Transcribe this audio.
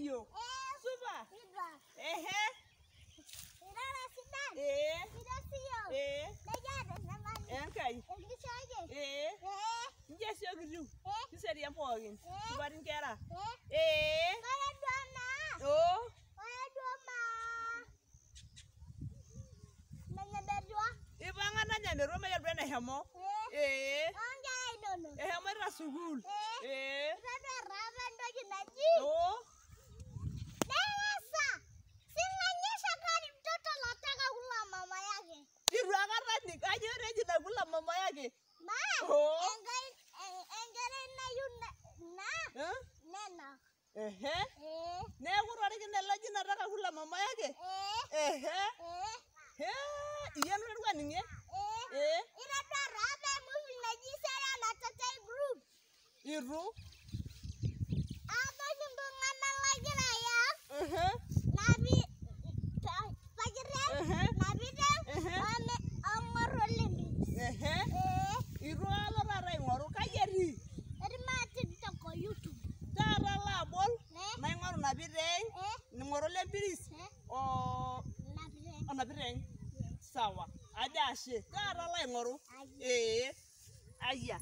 iyo. Supa. Ehe. Irara sidan. Ida siyo. Nejade namani. Enkai. Enkisoje. Nje siyo kitu. Kiseri ya pogin. Suparin kera. Kaya duama. Kaya duama. Nanya bedua. Ibanga nanya bedua ma yalbe na hemo. Anja idono. Hemo ra sugul. Rada rava ndoji naji. Darasa. Sinanyesha kari mtoto anataka kula mama yake. Iranga rani aje reji na kula mama yake. Ma. Engere na yuna na. Nena. Ne kurori kine laji nataka kula mama yake. Iyan wewe ninge? Ina rava movie naji sera na tata group. Iru. Apa nyumbungan lagi raya? Nabi Fajrel, Nabi dan Omar Olympics. Iru ala rara ngoru kayeri. Eri mati toko YouTube. Tara la bol. Na ngoru Nabi reng. Ngoru Olympics. Nabi reng. Sawa. Aja ashe. Tara la ngoru. Aya.